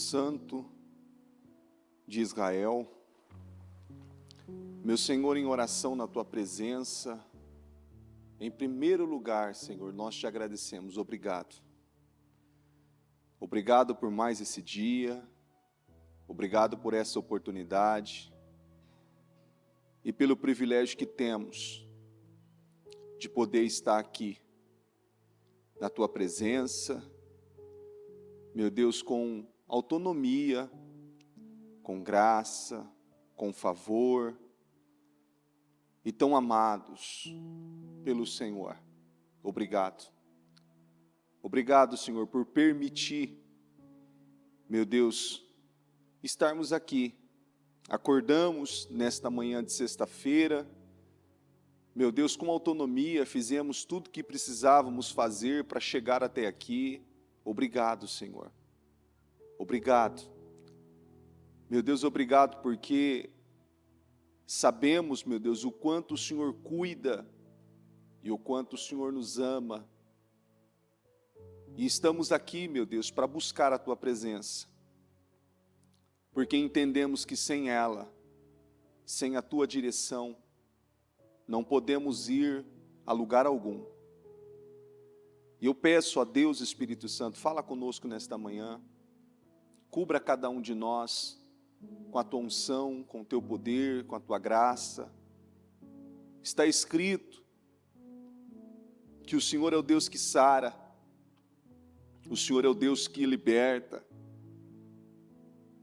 Santo de Israel, meu Senhor, em oração na Tua presença, em primeiro lugar, Senhor, nós te agradecemos, obrigado. Obrigado por mais esse dia, obrigado por essa oportunidade e pelo privilégio que temos de poder estar aqui, na Tua presença, meu Deus, com autonomia, com graça, com favor, e tão amados pelo Senhor. Obrigado. Obrigado, Senhor, por permitir, meu Deus, estarmos aqui. Acordamos nesta manhã de sexta-feira, meu Deus, com autonomia, fizemos tudo o que precisávamos fazer para chegar até aqui. Obrigado, Senhor. Obrigado. Meu Deus, obrigado porque sabemos, meu Deus, o quanto o Senhor cuida e o quanto o Senhor nos ama. E estamos aqui, meu Deus, para buscar a Tua presença. Porque entendemos que sem ela, sem a Tua direção, não podemos ir a lugar algum. E eu peço a Deus, Espírito Santo, fala conosco nesta manhã, cubra cada um de nós com a Tua unção, com o Teu poder, com a Tua graça. Está escrito que o Senhor é o Deus que sara, o Senhor é o Deus que liberta.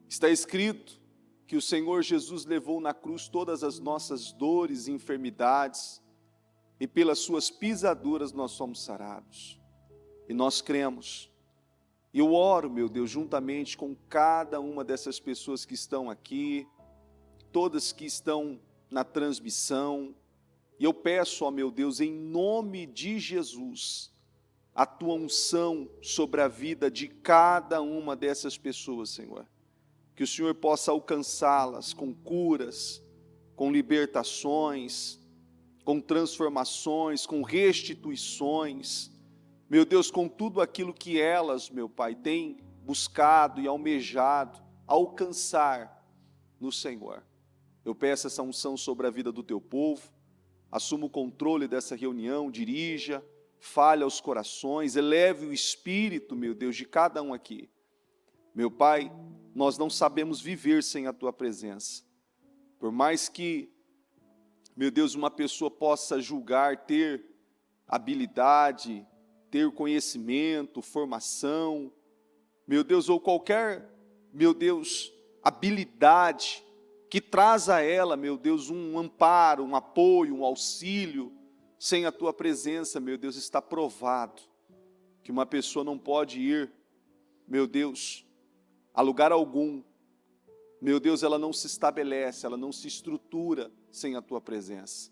Está escrito que o Senhor Jesus levou na cruz todas as nossas dores e enfermidades, e pelas suas pisaduras nós somos sarados. E nós cremos. E eu oro, meu Deus, juntamente com cada uma dessas pessoas que estão aqui, todas que estão na transmissão, e eu peço, ó meu Deus, em nome de Jesus, a Tua unção sobre a vida de cada uma dessas pessoas, Senhor. Que o Senhor possa alcançá-las com curas, com libertações, com transformações, com restituições, meu Deus, com tudo aquilo que elas, meu Pai, têm buscado e almejado alcançar no Senhor. Eu peço essa unção sobre a vida do Teu povo, assuma o controle dessa reunião, dirija, fale aos corações, eleve o espírito, meu Deus, de cada um aqui. Meu Pai, nós não sabemos viver sem a Tua presença. Por mais que, meu Deus, uma pessoa possa julgar, ter habilidade, ter conhecimento, formação, meu Deus, ou qualquer, meu Deus, habilidade que traz a ela, meu Deus, um amparo, um apoio, um auxílio, sem a Tua presença, meu Deus, está provado que uma pessoa não pode ir, meu Deus, a lugar algum. Meu Deus, ela não se estabelece, ela não se estrutura sem a Tua presença.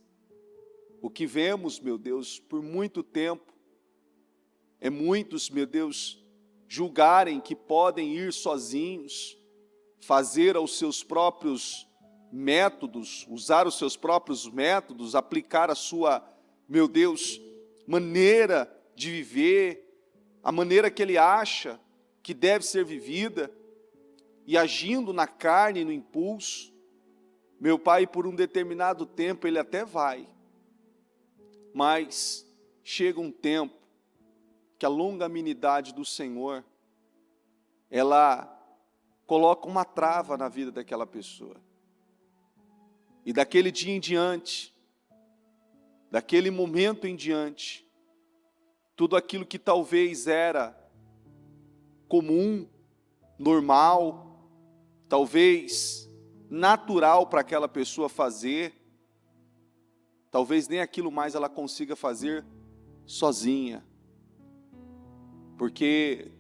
O que vemos, meu Deus, por muito tempo, é muitos, meu Deus, julgarem que podem ir sozinhos, fazer aos seus próprios métodos, usar os seus próprios métodos, aplicar a sua, meu Deus, maneira de viver, a maneira que ele acha que deve ser vivida, e agindo na carne e no impulso. Meu Pai, por um determinado tempo ele até vai, mas chega um tempo que a longanimidade do Senhor, ela coloca uma trava na vida daquela pessoa. E daquele dia em diante, daquele momento em diante, tudo aquilo que talvez era comum, normal, talvez natural para aquela pessoa fazer, talvez nem aquilo mais ela consiga fazer sozinha. Porque,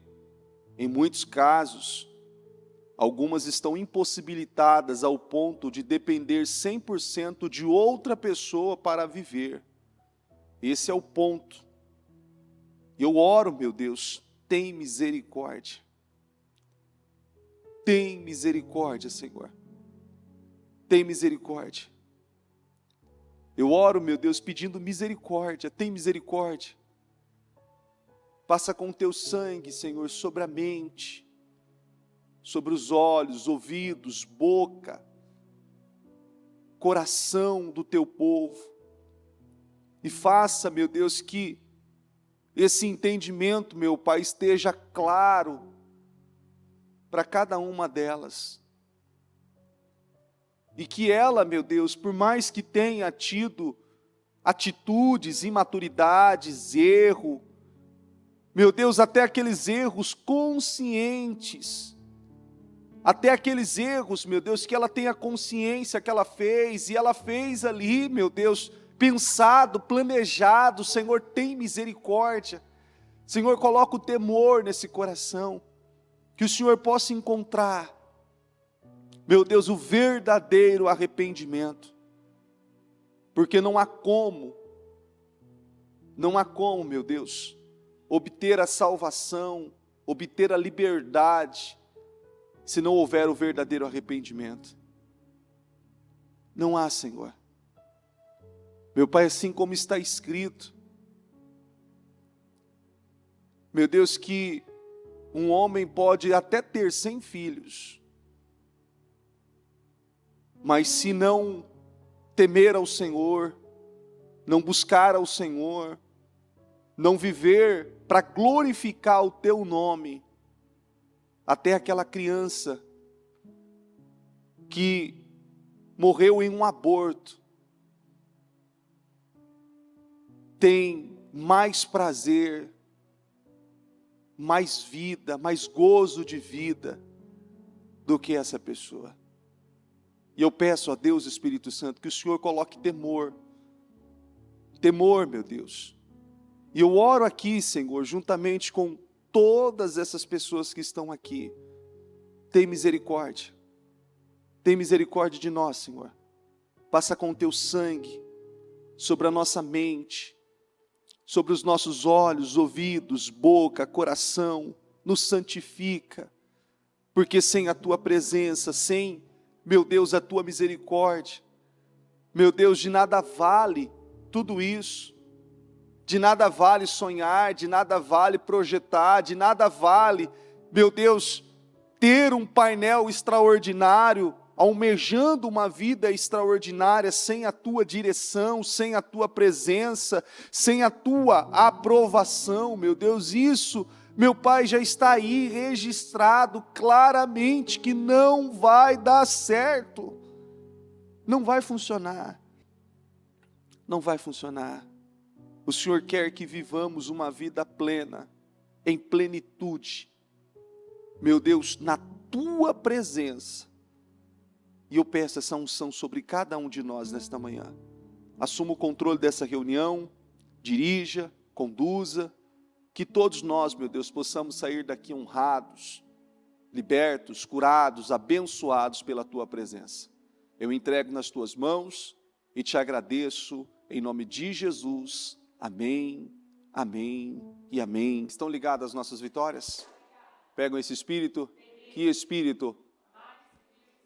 em muitos casos, algumas estão impossibilitadas ao ponto de depender 100% de outra pessoa para viver. Esse é o ponto. E eu oro, meu Deus, tem misericórdia. Tem misericórdia, Senhor. Tem misericórdia. Eu oro, meu Deus, pedindo misericórdia. Tem misericórdia. Passa com o Teu sangue, Senhor, sobre a mente, sobre os olhos, ouvidos, boca, coração do teu povo. E faça, meu Deus, que esse entendimento, meu Pai, esteja claro para cada uma delas. E que ela, meu Deus, por mais que tenha tido atitudes, imaturidades, erro, meu Deus, até aqueles erros conscientes, até aqueles erros, meu Deus, que ela tenha consciência que ela fez, e ela fez ali, meu Deus, pensado, planejado. Senhor, tem misericórdia. Senhor, coloca o temor nesse coração, que o Senhor possa encontrar, meu Deus, o verdadeiro arrependimento, porque não há como, meu Deus, obter a salvação, obter a liberdade, se não houver o verdadeiro arrependimento. Não há, Senhor. Meu Pai, assim como está escrito, meu Deus, que um homem pode até ter 100 filhos, mas se não temer ao Senhor, não buscar ao Senhor, não viver para glorificar o teu nome, até aquela criança que morreu em um aborto, tem mais prazer, mais vida, mais gozo de vida do que essa pessoa. E eu peço a Deus, Espírito Santo, que o Senhor coloque temor, meu Deus. E eu oro aqui, Senhor, juntamente com todas essas pessoas que estão aqui. Tem misericórdia de nós, Senhor. Passa com o teu sangue sobre a nossa mente, sobre os nossos olhos, ouvidos, boca, coração. Nos santifica, porque sem a tua presença, sem, meu Deus, a tua misericórdia, meu Deus, de nada vale tudo isso. De nada vale sonhar, de nada vale projetar, de nada vale, meu Deus, ter um painel extraordinário, almejando uma vida extraordinária, sem a tua direção, sem a tua presença, sem a tua aprovação, meu Deus. Isso, meu Pai, já está aí registrado claramente que não vai dar certo, não vai funcionar, não vai funcionar. O Senhor quer que vivamos uma vida plena, em plenitude, meu Deus, na tua presença. E eu peço essa unção sobre cada um de nós nesta manhã. Assuma o controle dessa reunião, dirija, conduza, que todos nós, meu Deus, possamos sair daqui honrados, libertos, curados, abençoados pela tua presença. Eu entrego nas tuas mãos e te agradeço em nome de Jesus. Amém, amém e amém. Estão ligadas as nossas vitórias? Pegam esse Espírito. Que Espírito?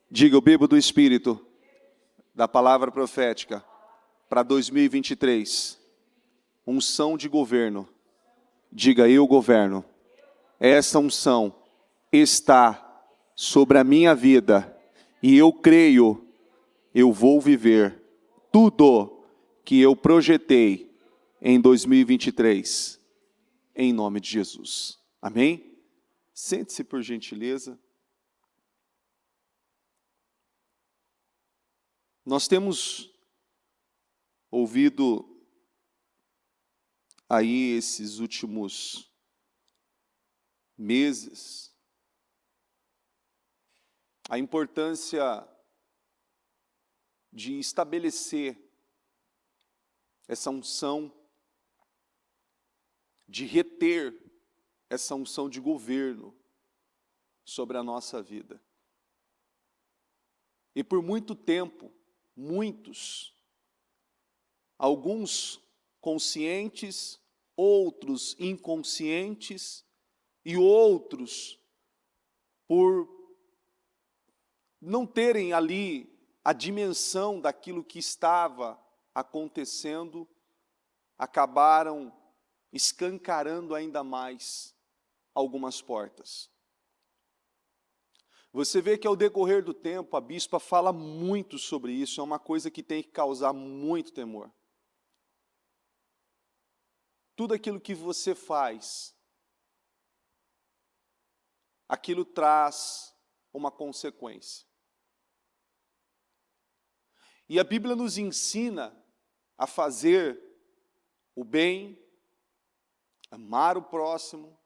Diga, eu bebo do Espírito da palavra profética para 2023. Unção de governo. Diga, eu governo. Essa unção está sobre a minha vida e eu creio, eu vou viver tudo que eu projetei em 2023, em nome de Jesus. Amém? Sente-se por gentileza. Nós temos ouvido aí esses últimos meses a importância de estabelecer essa unção, de reter essa unção de governo sobre a nossa vida. E por muito tempo, muitos, alguns conscientes, outros inconscientes, e outros, por não terem ali a dimensão daquilo que estava acontecendo, acabaram escancarando ainda mais algumas portas. Você vê que ao decorrer do tempo, a bispa fala muito sobre isso, é uma coisa que tem que causar muito temor. Tudo aquilo que você faz, aquilo traz uma consequência. E a Bíblia nos ensina a fazer o bem, amar o próximo,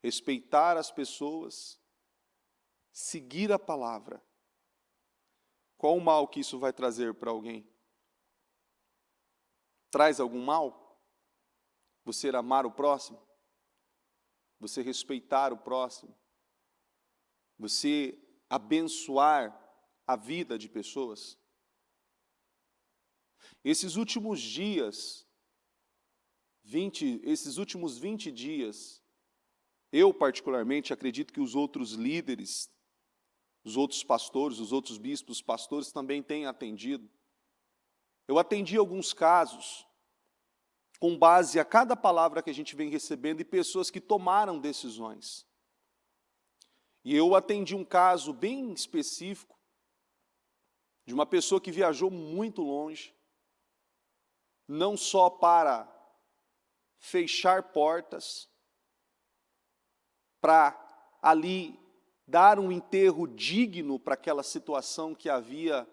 respeitar as pessoas, seguir a palavra. Qual o mal que isso vai trazer para alguém? Traz algum mal? Você amar o próximo? Você respeitar o próximo? Você abençoar a vida de pessoas? Esses últimos dias, esses últimos 20 dias, eu particularmente acredito que os outros líderes, os outros pastores, os outros bispos, pastores também têm atendido. Eu atendi alguns casos com base a cada palavra que a gente vem recebendo e pessoas que tomaram decisões. E eu atendi um caso bem específico de uma pessoa que viajou muito longe, não só para fechar portas, para ali dar um enterro digno para aquela situação que havia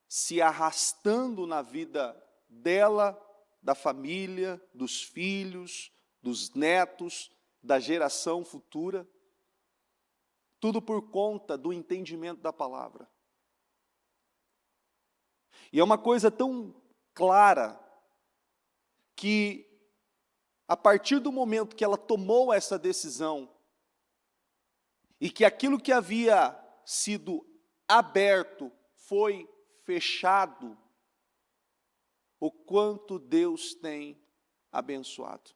se arrastando na vida dela, da família, dos filhos, dos netos, da geração futura, tudo por conta do entendimento da palavra. E é uma coisa tão clara que, a partir do momento que ela tomou essa decisão, e que aquilo que havia sido aberto foi fechado, o quanto Deus tem abençoado.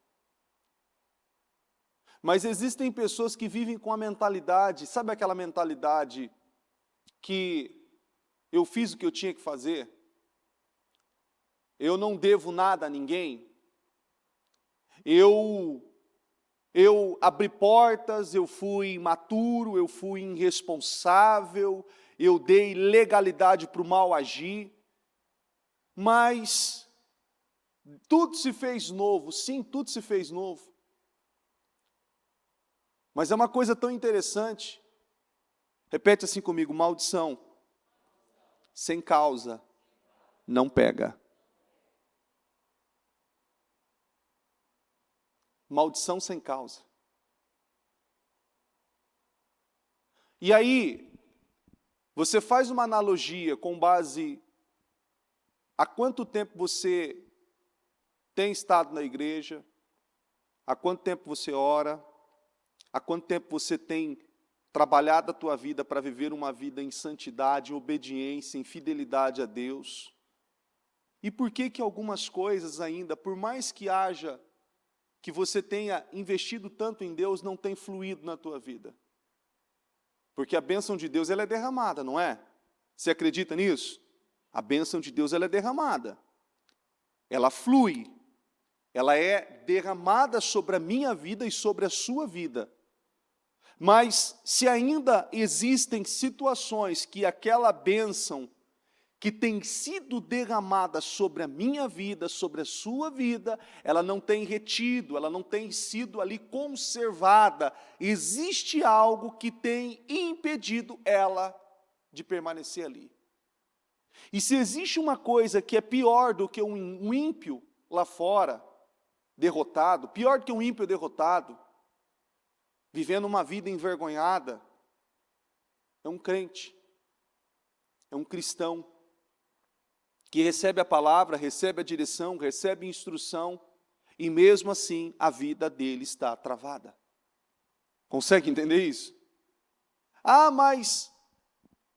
Mas existem pessoas que vivem com a mentalidade, sabe aquela mentalidade que eu fiz o que eu tinha que fazer? Eu não devo nada a ninguém? Eu abri portas, eu fui imaturo, eu fui irresponsável, eu dei legalidade para o mal agir, mas tudo se fez novo, sim, tudo se fez novo. Mas é uma coisa tão interessante, repete assim comigo: maldição sem causa não pega. Maldição sem causa. E aí, você faz uma analogia com base a quanto tempo você tem estado na igreja, há quanto tempo você ora, há quanto tempo você tem trabalhado a tua vida para viver uma vida em santidade, em obediência, em fidelidade a Deus. E por que que algumas coisas ainda, por mais que você tenha investido tanto em Deus, não tem fluído na tua vida? Porque a bênção de Deus, ela é derramada, não é? Você acredita nisso? A bênção de Deus, ela é derramada. Ela flui. Ela é derramada sobre a minha vida e sobre a sua vida. Mas se ainda existem situações que aquela bênção que tem sido derramada sobre a minha vida, sobre a sua vida, ela não tem retido, ela não tem sido ali conservada. Existe algo que tem impedido ela de permanecer ali. E se existe uma coisa que é pior do que um ímpio lá fora, derrotado, pior do que um ímpio derrotado, vivendo uma vida envergonhada, é um crente, é um cristão, que recebe a palavra, recebe a direção, recebe a instrução, e mesmo assim a vida dele está travada. Consegue entender isso? Ah, mas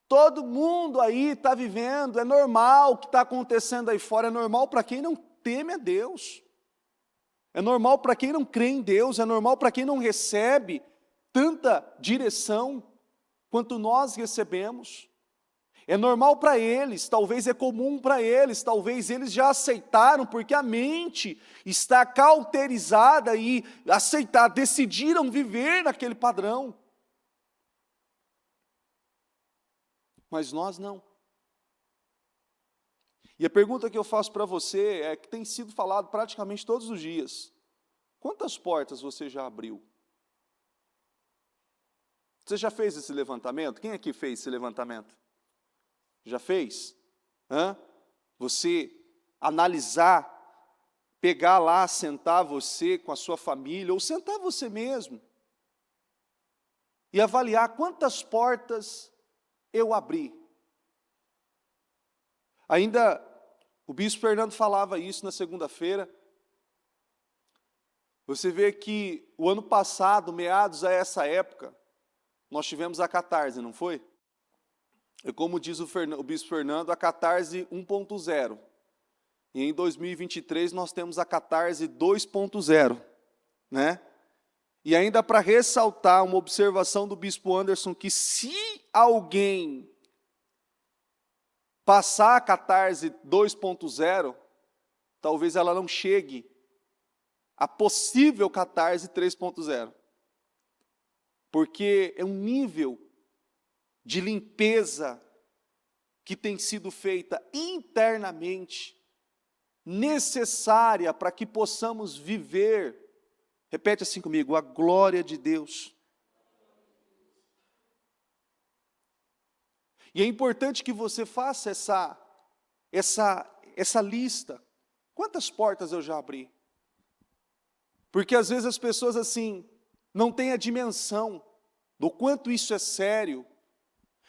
todo mundo aí está vivendo, é normal o que está acontecendo aí fora, é normal para quem não teme a Deus, é normal para quem não crê em Deus, é normal para quem não recebe tanta direção quanto nós recebemos. É normal para eles, talvez é comum para eles, talvez eles já aceitaram, porque a mente está cauterizada e decidiram viver naquele padrão. mas nós não. E a pergunta que eu faço para você é que tem sido falado praticamente todos os dias. Quantas portas você já abriu? Você já fez esse levantamento? Quem aqui fez esse levantamento? Já fez? Você analisar, pegar lá, sentar você com a sua família, ou sentar você mesmo, e avaliar quantas portas eu abri. Ainda o bispo Fernando falava isso na segunda-feira. Você vê que o ano passado, meados a essa época, nós tivemos a catarse, não foi? E como diz o bispo Fernando, a catarse 1.0. E em 2023 nós temos a catarse 2.0, né? E ainda para ressaltar uma observação do bispo Anderson, que se alguém passar a catarse 2.0, talvez ela não chegue à possível catarse 3.0. Porque é um nível de limpeza que tem sido feita internamente, necessária para que possamos viver, repete assim comigo, a glória de Deus. E é importante que você faça essa lista. Quantas portas eu já abri? Porque às vezes as pessoas assim não têm a dimensão do quanto isso é sério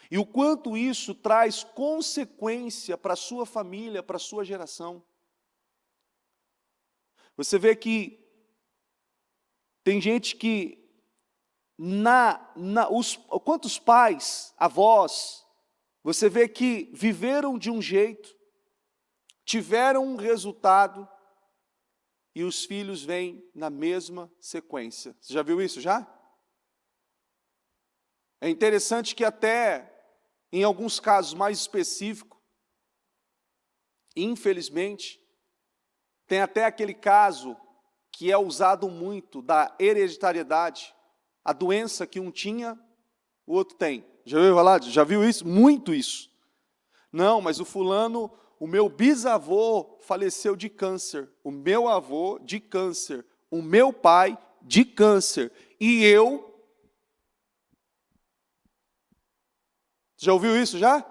e o quanto isso traz consequência para a sua família, para a sua geração. Você vê que tem gente que quantos pais, avós, você vê que viveram de um jeito, tiveram um resultado, e os filhos vêm na mesma sequência. Você já viu isso já? É interessante que até, em alguns casos mais específicos, infelizmente, tem até aquele caso que é usado muito da hereditariedade, a doença que um tinha, o outro tem. Já ouviu falar? Já viu isso? Muito isso. Não, mas o fulano, o meu bisavô faleceu de câncer, o meu avô de câncer, o meu pai de câncer, e eu... Já ouviu isso já?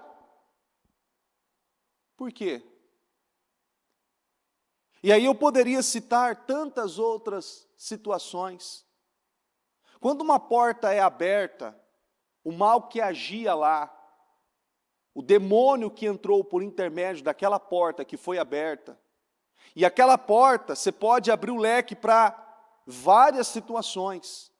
Por quê? E aí eu poderia citar tantas outras situações. Quando uma porta é aberta, o mal que agia lá, o demônio que entrou por intermédio daquela porta que foi aberta, e aquela porta, você pode abrir o leque para várias situações.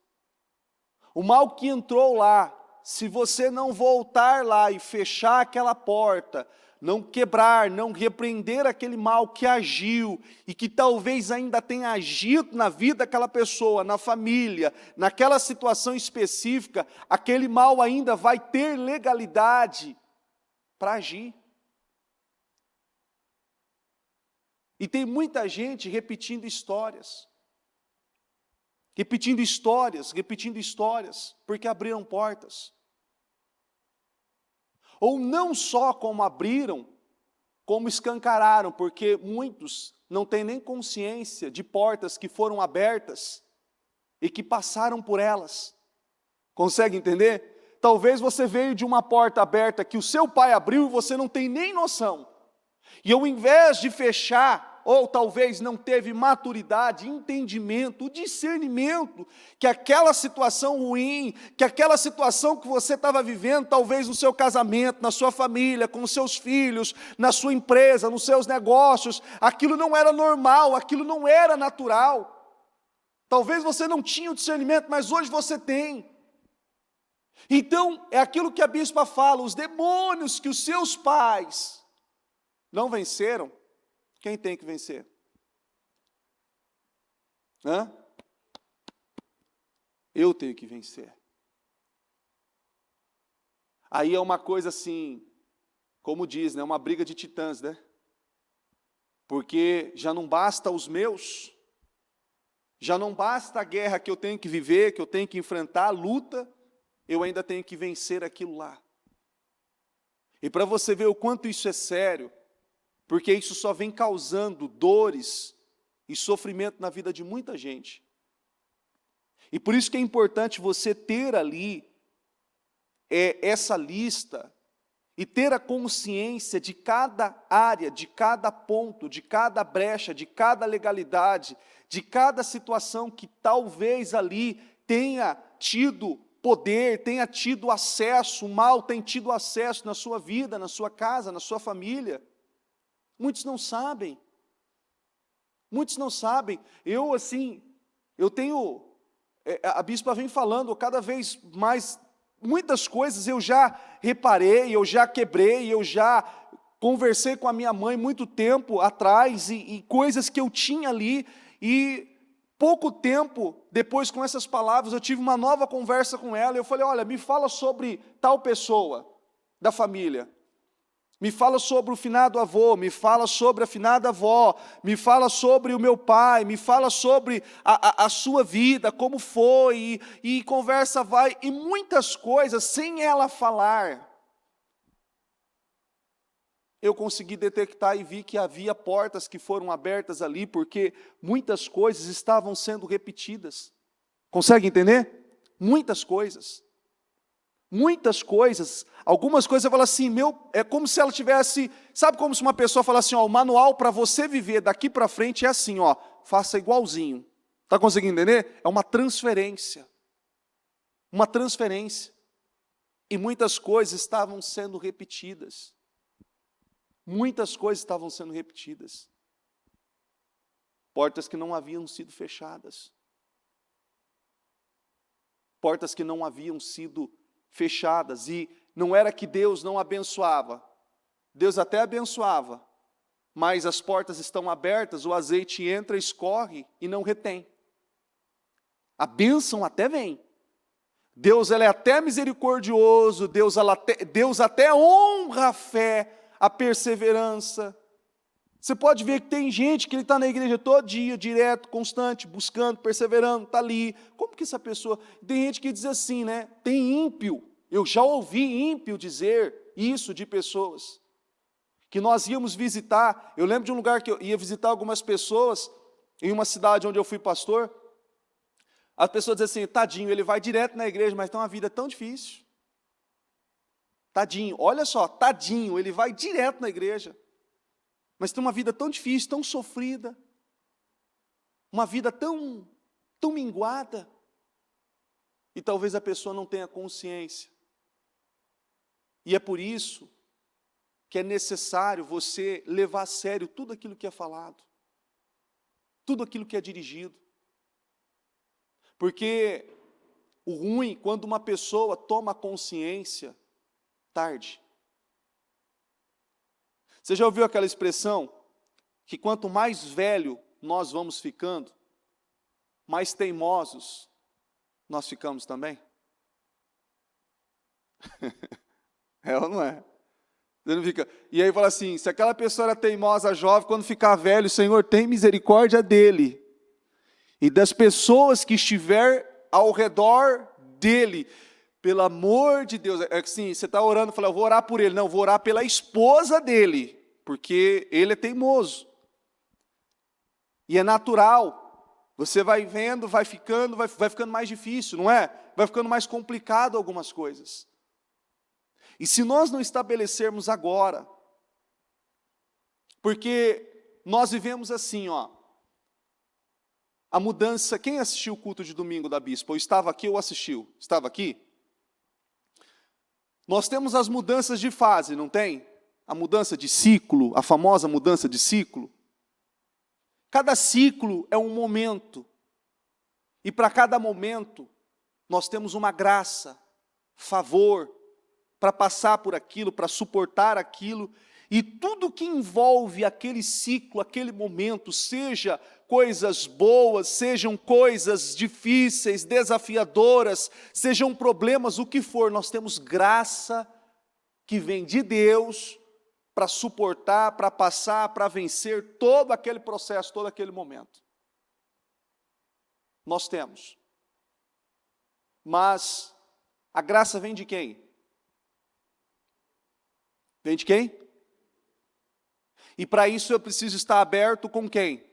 O mal que entrou lá, se você não voltar lá e fechar aquela porta, não quebrar, não repreender aquele mal que agiu e que talvez ainda tenha agido na vida daquela pessoa, na família, naquela situação específica, aquele mal ainda vai ter legalidade para agir. E tem muita gente repetindo histórias, porque abriram portas. Ou não só como abriram, como escancararam, porque muitos não têm nem consciência de portas que foram abertas e que passaram por elas. Consegue entender? Talvez você veio de uma porta aberta que o seu pai abriu e você não tem nem noção. E ao invés de fechar, ou talvez não teve maturidade, entendimento, discernimento, que aquela situação ruim, que aquela situação que você estava vivendo, talvez no seu casamento, na sua família, com os seus filhos, na sua empresa, nos seus negócios, aquilo não era normal, aquilo não era natural. Talvez você não tinha o discernimento, mas hoje você tem. Então, é aquilo que a bispa fala, os demônios que os seus pais não venceram, quem tem que vencer? Eu tenho que vencer. Aí é uma coisa assim, como diz, né, uma briga de titãs, né? Porque já não basta os meus, já não basta a guerra que eu tenho que viver, que eu tenho que enfrentar, a luta, eu ainda tenho que vencer aquilo lá. E para você ver o quanto isso é sério, porque isso só vem causando dores e sofrimento na vida de muita gente. E por isso que é importante você ter ali essa lista e ter a consciência de cada área, de cada ponto, de cada brecha, de cada legalidade, de cada situação que talvez ali tenha tido poder, tenha tido acesso, o mal tem tido acesso na sua vida, na sua casa, na sua família. Muitos não sabem. Muitos não sabem. Eu tenho, a bispa vem falando cada vez mais, muitas coisas eu já reparei, eu já quebrei, eu já conversei com a minha mãe muito tempo atrás, e coisas que eu tinha ali, e pouco tempo depois, com essas palavras, eu tive uma nova conversa com ela, e eu falei, olha, me fala sobre tal pessoa da família, me fala sobre o finado avô, me fala sobre a finada avó, me fala sobre o meu pai, me fala sobre a sua vida, como foi, e conversa vai, e muitas coisas, sem ela falar, eu consegui detectar e vi que havia portas que foram abertas ali, porque muitas coisas estavam sendo repetidas. Consegue entender? Muitas coisas. Muitas coisas, algumas coisas eu falo assim, é como se ela tivesse, sabe como se uma pessoa falasse assim, ó, o manual para você viver daqui para frente é assim, ó, faça igualzinho. Está conseguindo entender? É uma transferência. Uma transferência. E muitas coisas estavam sendo repetidas. Muitas coisas estavam sendo repetidas. Portas que não haviam sido fechadas. Portas que não haviam sido fechadas, e não era que Deus não abençoava, Deus até abençoava, mas as portas estão abertas, o azeite entra, escorre e não retém. A bênção até vem, Deus ele é até misericordioso, Deus até honra a fé, a perseverança. Você pode ver que tem gente que ele está na igreja todo dia, direto, constante, buscando, perseverando, está ali. Como que essa pessoa... Tem gente que diz assim, né? Tem ímpio. Eu já ouvi ímpio dizer isso de pessoas. Que nós íamos visitar. Eu lembro de um lugar que eu ia visitar algumas pessoas, em uma cidade onde eu fui pastor. As pessoas dizem assim, tadinho, ele vai direto na igreja, mas tem uma vida tão difícil. Tadinho, olha só, tadinho, ele vai direto na igreja. Mas tem uma vida tão difícil, tão sofrida, uma vida tão minguada, e talvez a pessoa não tenha consciência. E é por isso que é necessário você levar a sério tudo aquilo que é falado, tudo aquilo que é dirigido. Porque o ruim, quando uma pessoa toma consciência, tarde. Você já ouviu aquela expressão que quanto mais velho nós vamos ficando, mais teimosos nós ficamos também? É ou não é? Você não fica... E aí fala assim, se aquela pessoa era teimosa, jovem, quando ficar velho, o Senhor tem misericórdia dele e das pessoas que estiver ao redor dele. Pelo amor de Deus, é assim, você está orando, fala, eu vou orar por ele. Não, eu vou orar pela esposa dele, porque ele é teimoso. E é natural. Você vai vendo, vai ficando mais difícil, não é? Vai ficando mais complicado algumas coisas. E se nós não estabelecermos agora, porque nós vivemos assim, ó, a mudança, quem assistiu o culto de domingo da bispa? Ou estava aqui ou assistiu? Estava aqui? Nós temos as mudanças de fase, não tem? A mudança de ciclo, a famosa mudança de ciclo. Cada ciclo é um momento. E para cada momento, nós temos uma graça, favor, para passar por aquilo, para suportar aquilo. E tudo que envolve aquele ciclo, aquele momento, seja coisas boas, sejam coisas difíceis, desafiadoras, sejam problemas, o que for, nós temos graça que vem de Deus para suportar, para passar, para vencer todo aquele processo, todo aquele momento. Nós temos. Mas a graça vem de quem? Vem de quem? E para isso eu preciso estar aberto com quem?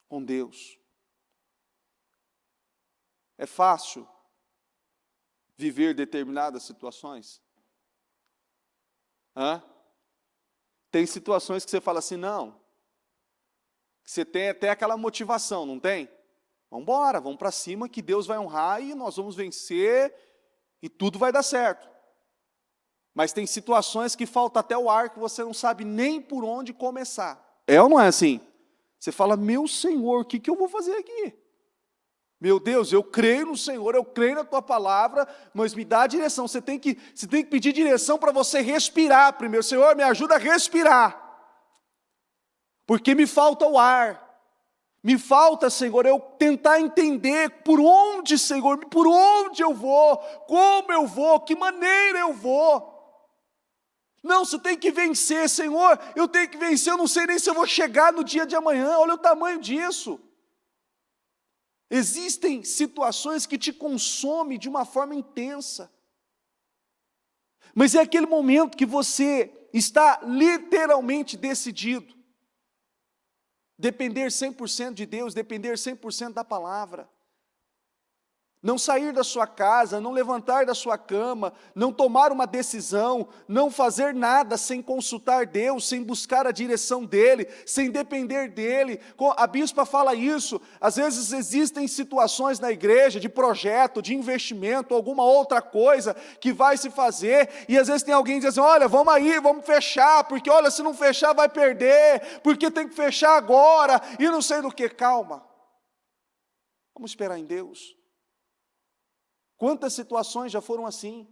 Com Deus. É fácil viver determinadas situações? Tem situações que você fala assim, não. Você tem até aquela motivação, não tem? Vamos embora, vamos para cima que Deus vai honrar e nós vamos vencer e tudo vai dar certo. Mas tem situações que falta até o ar que você não sabe nem por onde começar. É ou não é assim? Você fala, meu Senhor, o que eu vou fazer aqui? Meu Deus, eu creio no Senhor, eu creio na Tua palavra, mas me dá a direção. Você tem que pedir direção para você respirar primeiro. Senhor, me ajuda a respirar. Porque me falta o ar. Me falta, Senhor, eu tentar entender por onde, Senhor, por onde eu vou, como eu vou, que maneira eu vou. Não, você tem que vencer, Senhor, eu tenho que vencer, eu não sei nem se eu vou chegar no dia de amanhã, olha o tamanho disso. Existem situações que te consomem de uma forma intensa. Mas é aquele momento que você está literalmente decidido. Depender 100% de Deus, depender 100% da palavra. Não sair da sua casa, não levantar da sua cama, não tomar uma decisão, não fazer nada sem consultar Deus, sem buscar a direção dEle, sem depender dEle. A bispa fala isso, às vezes existem situações na igreja de projeto, de investimento, alguma outra coisa que vai se fazer, e às vezes tem alguém que diz assim, olha, vamos aí, vamos fechar, porque olha, se não fechar vai perder, porque tem que fechar agora, e não sei do que, calma. Vamos esperar em Deus. Quantas situações já foram assim?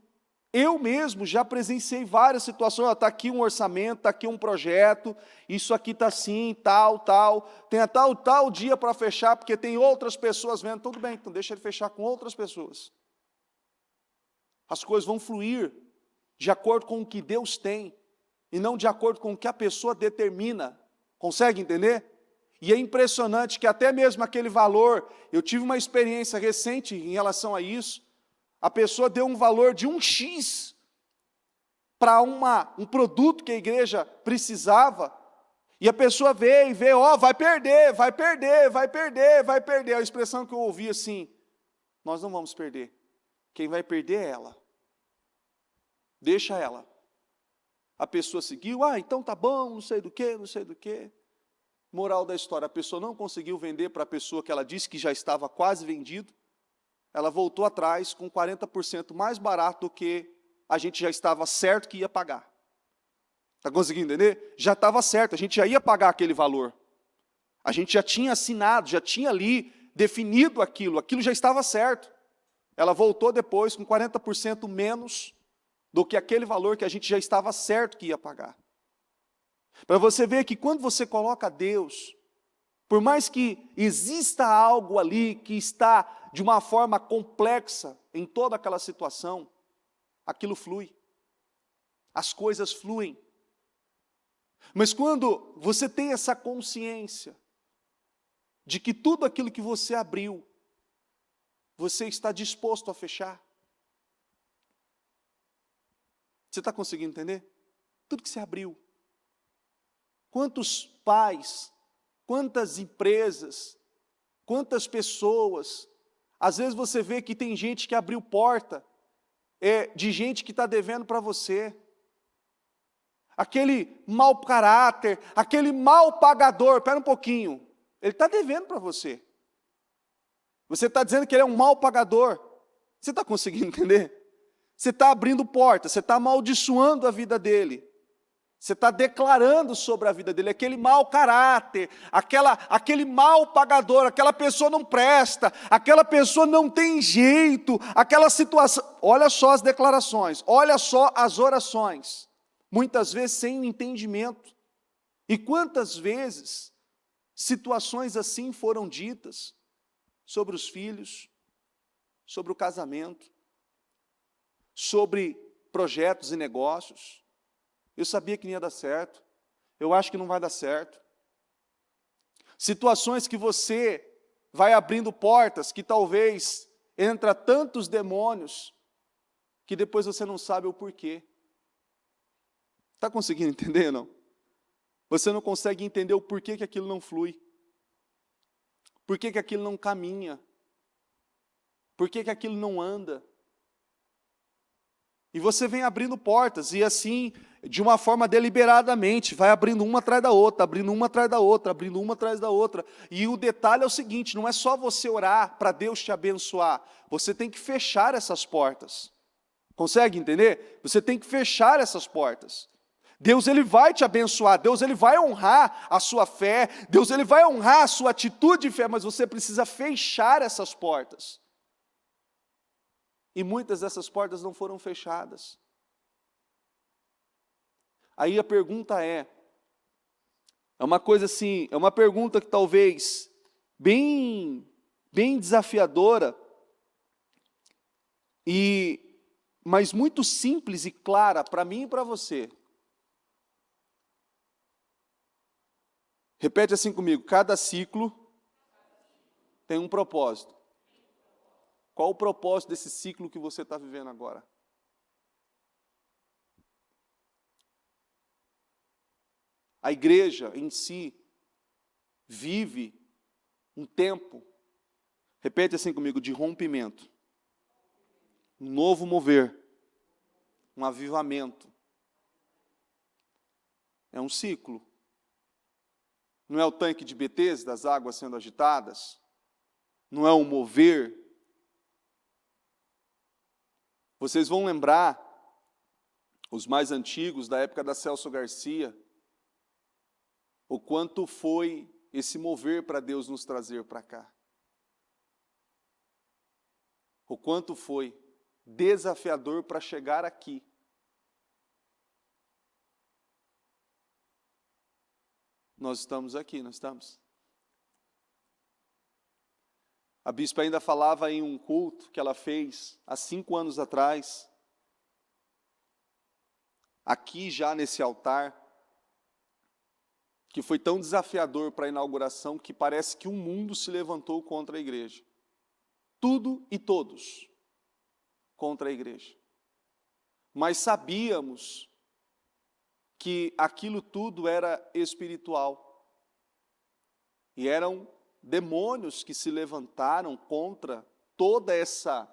Eu mesmo já presenciei várias situações, está aqui um orçamento, está aqui um projeto, isso aqui está assim, tal, tem até tal dia para fechar, porque tem outras pessoas vendo, tudo bem, então deixa ele fechar com outras pessoas. As coisas vão fluir de acordo com o que Deus tem, e não de acordo com o que a pessoa determina. Consegue entender? E é impressionante que até mesmo aquele valor, eu tive uma experiência recente em relação a isso, a pessoa deu um valor de 1x para um produto que a igreja precisava, e a pessoa veio e veio, vai perder, vai perder, vai perder, vai perder. A expressão que eu ouvi assim, nós não vamos perder, quem vai perder é ela, deixa ela. A pessoa seguiu, então tá bom, não sei do que. Moral da história, a pessoa não conseguiu vender para a pessoa que ela disse que já estava quase vendido, ela voltou atrás com 40% mais barato do que a gente já estava certo que ia pagar. Está conseguindo entender? Já estava certo, a gente já ia pagar aquele valor. A gente já tinha assinado, já tinha ali definido aquilo já estava certo. Ela voltou depois com 40% menos do que aquele valor que a gente já estava certo que ia pagar. Para você ver que quando você coloca Deus, por mais que exista algo ali que está de uma forma complexa em toda aquela situação, aquilo flui, as coisas fluem. Mas quando você tem essa consciência de que tudo aquilo que você abriu, você está disposto a fechar. Você está conseguindo entender? Tudo que você abriu. Quantos pais, quantas empresas, quantas pessoas, às vezes você vê que tem gente que abriu porta, de gente que está devendo para você. Aquele mau caráter, aquele mau pagador, espera um pouquinho, ele está devendo para você. Você está dizendo que ele é um mau pagador. Você está conseguindo entender? Você está abrindo porta, você está amaldiçoando a vida dele. Você está declarando sobre a vida dele, aquele mau caráter, aquele mau pagador, aquela pessoa não presta, aquela pessoa não tem jeito, aquela situação. Olha só as declarações, olha só as orações, muitas vezes sem entendimento. E quantas vezes situações assim foram ditas sobre os filhos, sobre o casamento, sobre projetos e negócios. Eu sabia que não ia dar certo, eu acho que não vai dar certo. Situações que você vai abrindo portas, que talvez entra tantos demônios, que depois você não sabe o porquê. Está conseguindo entender ou não? Você não consegue entender o porquê que aquilo não flui. Por que aquilo não caminha? Por que aquilo não anda? E você vem abrindo portas, e assim, de uma forma deliberadamente, vai abrindo uma atrás da outra, abrindo uma atrás da outra, abrindo uma atrás da outra. E o detalhe é o seguinte, não é só você orar para Deus te abençoar, você tem que fechar essas portas. Consegue entender? Você tem que fechar essas portas. Deus ele vai te abençoar, Deus ele vai honrar a sua fé, Deus ele vai honrar a sua atitude de fé, mas você precisa fechar essas portas. E muitas dessas portas não foram fechadas. Aí a pergunta é uma coisa assim, é uma pergunta que talvez bem desafiadora, mas muito simples e clara para mim e para você. Repete assim comigo, cada ciclo tem um propósito. Qual o propósito desse ciclo que você está vivendo agora? A igreja em si vive um tempo, repete assim comigo, de rompimento, um novo mover, um avivamento. É um ciclo. Não é o tanque de Betesda, das águas sendo agitadas? Não é um mover? Vocês vão lembrar, os mais antigos, da época da Celso Garcia, o quanto foi esse mover para Deus nos trazer para cá. O quanto foi desafiador para chegar aqui. Nós estamos aqui, não estamos? A bispa ainda falava em um culto que ela fez há 5 anos atrás, aqui já nesse altar, que foi tão desafiador para a inauguração que parece que o mundo se levantou contra a igreja. Tudo e todos contra a igreja. Mas sabíamos que aquilo tudo era espiritual. E eram demônios que se levantaram contra toda essa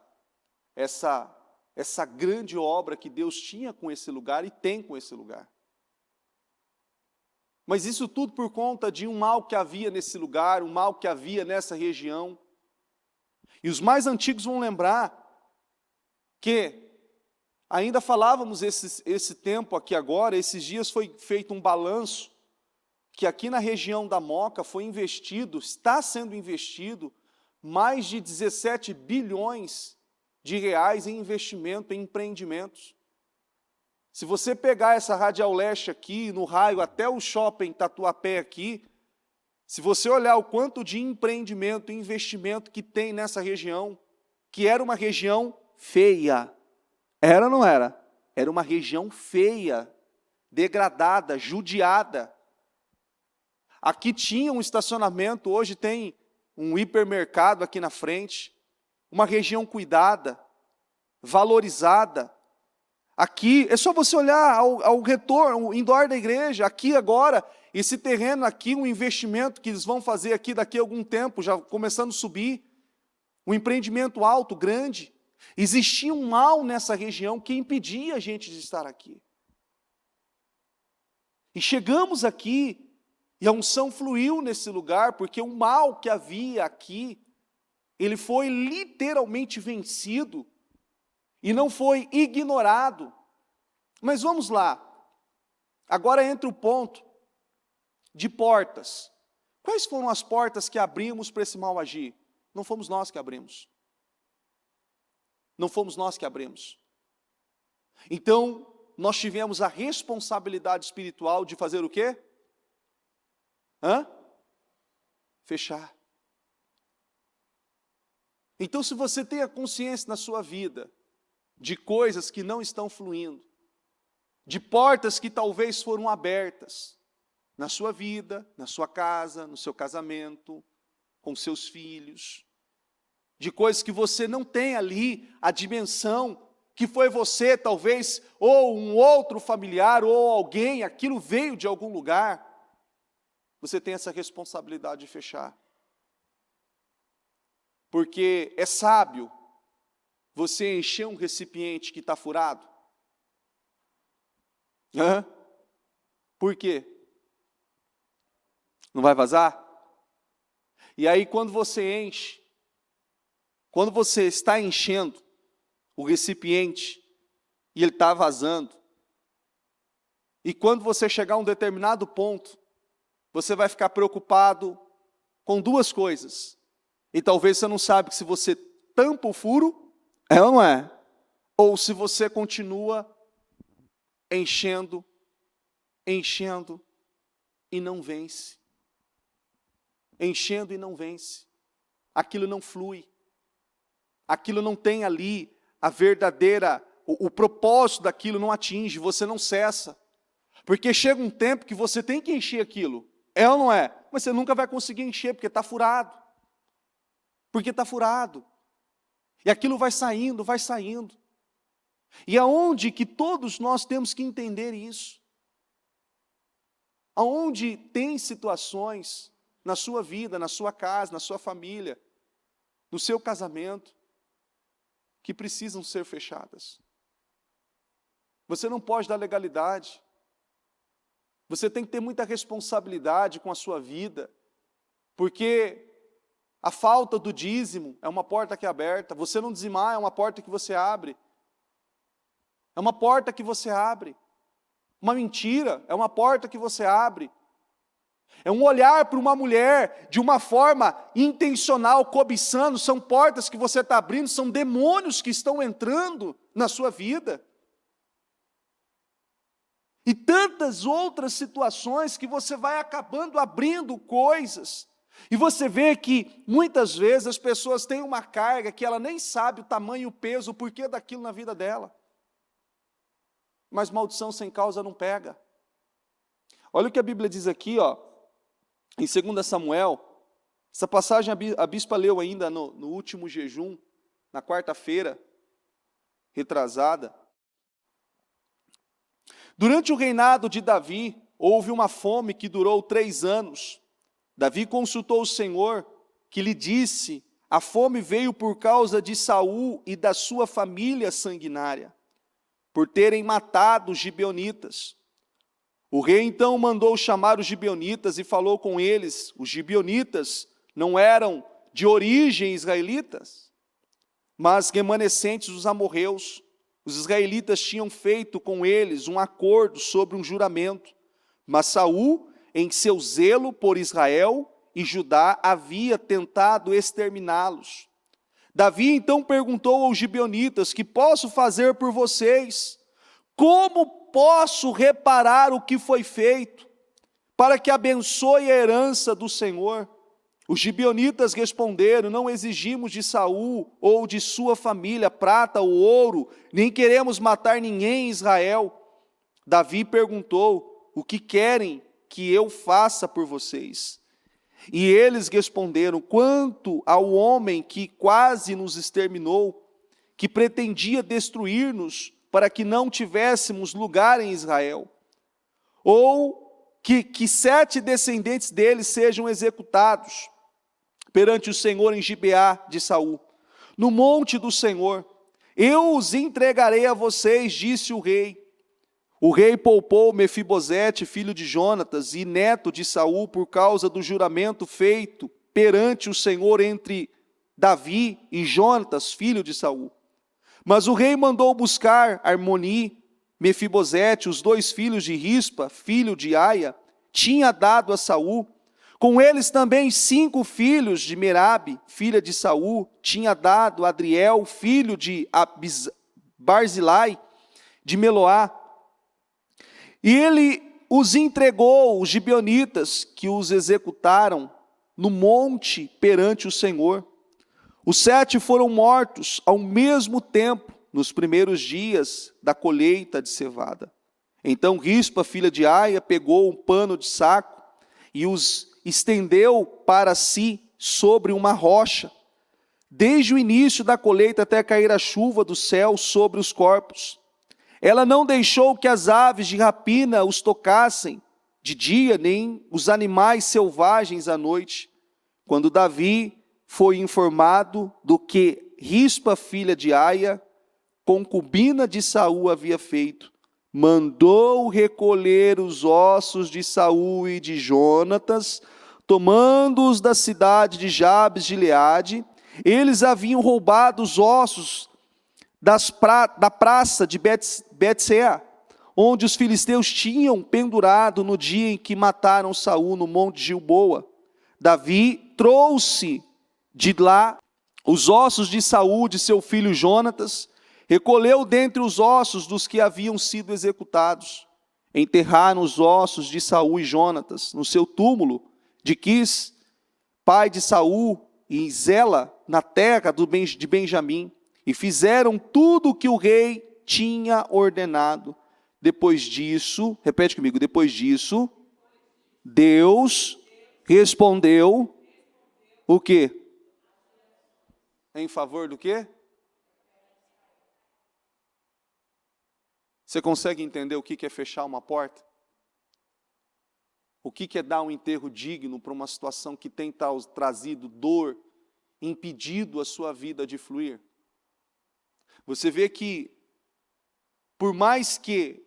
grande obra que Deus tinha com esse lugar e tem com esse lugar. Mas isso tudo por conta de um mal que havia nesse lugar, um mal que havia nessa região. E os mais antigos vão lembrar que ainda falávamos esse tempo aqui agora, esses dias foi feito um balanço, que aqui na região da Moca foi investido, está sendo investido, mais de 17 bilhões de reais em investimento, em empreendimentos. Se você pegar essa Radial Leste aqui, no raio até o shopping Tatuapé aqui, se você olhar o quanto de empreendimento e investimento que tem nessa região, que era uma região feia, era ou não era? Era uma região feia, degradada, judiada. Aqui tinha um estacionamento, hoje tem um hipermercado aqui na frente, uma região cuidada, valorizada. Aqui, é só você olhar ao retorno, ao indoor da igreja, aqui agora, esse terreno aqui, um investimento que eles vão fazer aqui daqui a algum tempo, já começando a subir, um empreendimento alto, grande. Existia um mal nessa região que impedia a gente de estar aqui. E chegamos aqui, e a unção fluiu nesse lugar, porque o mal que havia aqui, ele foi literalmente vencido, e não foi ignorado. Mas vamos lá, agora entra o ponto de portas. Quais foram as portas que abrimos para esse mal agir? Não fomos nós que abrimos. Não fomos nós que abrimos. Então, nós tivemos a responsabilidade espiritual de fazer o quê? Fechar. Então, se você tem a consciência na sua vida de coisas que não estão fluindo, de portas que talvez foram abertas na sua vida, na sua casa, no seu casamento, com seus filhos, de coisas que você não tem ali a dimensão que foi você, talvez, ou um outro familiar, ou alguém, aquilo veio de algum lugar, você tem essa responsabilidade de fechar. Porque é sábio você encher um recipiente que está furado? Por quê? Não vai vazar? E aí quando você enche, quando você está enchendo o recipiente e ele está vazando, e quando você chegar a um determinado ponto, você vai ficar preocupado com duas coisas. E talvez você não sabe se você tampa o furo, ou não é? Ou se você continua enchendo e não vence. Enchendo e não vence. Aquilo não flui. Aquilo não tem ali a verdadeira, o propósito daquilo não atinge, você não cessa. Porque chega um tempo que você tem que encher aquilo. É ou não é? Mas você nunca vai conseguir encher, porque está furado. Porque está furado. E aquilo vai saindo, vai saindo. E aonde que todos nós temos que entender isso? Aonde tem situações na sua vida, na sua casa, na sua família, no seu casamento, que precisam ser fechadas. Você não pode dar legalidade. Você tem que ter muita responsabilidade com a sua vida, porque a falta do dízimo é uma porta que é aberta. Você não dizimar é uma porta que você abre. É uma porta que você abre. Uma mentira é uma porta que você abre. É um olhar para uma mulher de uma forma intencional, cobiçando, são portas que você está abrindo, são demônios que estão entrando na sua vida. E tantas outras situações que você vai acabando abrindo coisas. E você vê que muitas vezes as pessoas têm uma carga que ela nem sabe o tamanho, o peso, o porquê daquilo na vida dela. Mas maldição sem causa não pega. Olha o que a Bíblia diz aqui, ó, em 2 Samuel. Essa passagem a bispa leu ainda no último jejum, na quarta-feira, retrasada. Durante o reinado de Davi, houve uma fome que durou 3 anos. Davi consultou o Senhor, que lhe disse: a fome veio por causa de Saul e da sua família sanguinária, por terem matado os gibeonitas. O rei então mandou chamar os gibeonitas e falou com eles. Os gibeonitas não eram de origem israelitas, mas remanescentes dos amorreus. Os israelitas tinham feito com eles um acordo sobre um juramento, mas Saul, em seu zelo por Israel e Judá, havia tentado exterminá-los. Davi então perguntou aos gibeonitas: que posso fazer por vocês? Como posso reparar o que foi feito, para que abençoe a herança do Senhor? Os gibeonitas responderam: não exigimos de Saul ou de sua família prata ou ouro, nem queremos matar ninguém em Israel. Davi perguntou: o que querem que eu faça por vocês? E eles responderam: quanto ao homem que quase nos exterminou, que pretendia destruir-nos para que não tivéssemos lugar em Israel, ou que 7 descendentes dele sejam executados perante o Senhor em Gibeá de Saul, no monte do Senhor. Eu os entregarei a vocês, disse o rei. O rei poupou Mefibosete, filho de Jonatas e neto de Saul, por causa do juramento feito perante o Senhor entre Davi e Jonatas, filho de Saul. Mas o rei mandou buscar Armoni, Mefibosete, os 2 filhos de Rispa, filho de Aia, tinha dado a Saul. Com eles também 5 filhos de Merabe, filha de Saul, tinha dado Adriel, filho de Barzilai, de Meloá. E ele os entregou, os gibeonitas, que os executaram no monte perante o Senhor. Os 7 foram mortos ao mesmo tempo, nos primeiros dias da colheita de cevada. Então Rispa, filha de Aia, pegou um pano de saco e os estendeu para si sobre uma rocha. desde o início da colheita até cair a chuva do céu sobre os corpos. Ela não deixou que as aves de rapina os tocassem de dia, nem os animais selvagens à noite. Quando Davi foi informado do que Rispa, filha de Aia, concubina de Saul, havia feito, mandou recolher os ossos de Saul e de Jonatas, tomando-os da cidade de Jabes de Gileade. Eles haviam roubado os ossos da praça de Betsea, onde os filisteus tinham pendurado no dia em que mataram Saul no monte Gilboa. Davi trouxe de lá os ossos de Saul, de seu filho Jonatas, recolheu dentre os ossos dos que haviam sido executados. Enterraram os ossos de Saul e Jonatas no seu túmulo de Quis, pai de Saul, e Zela, na terra de Benjamim, e fizeram tudo o que o rei tinha ordenado. Depois disso, repete comigo, depois disso, Deus respondeu o quê? Em favor do quê? Você consegue entender o que é fechar uma porta? O que é dar um enterro digno para uma situação que tem trazido dor, impedido a sua vida de fluir? Você vê que, por mais que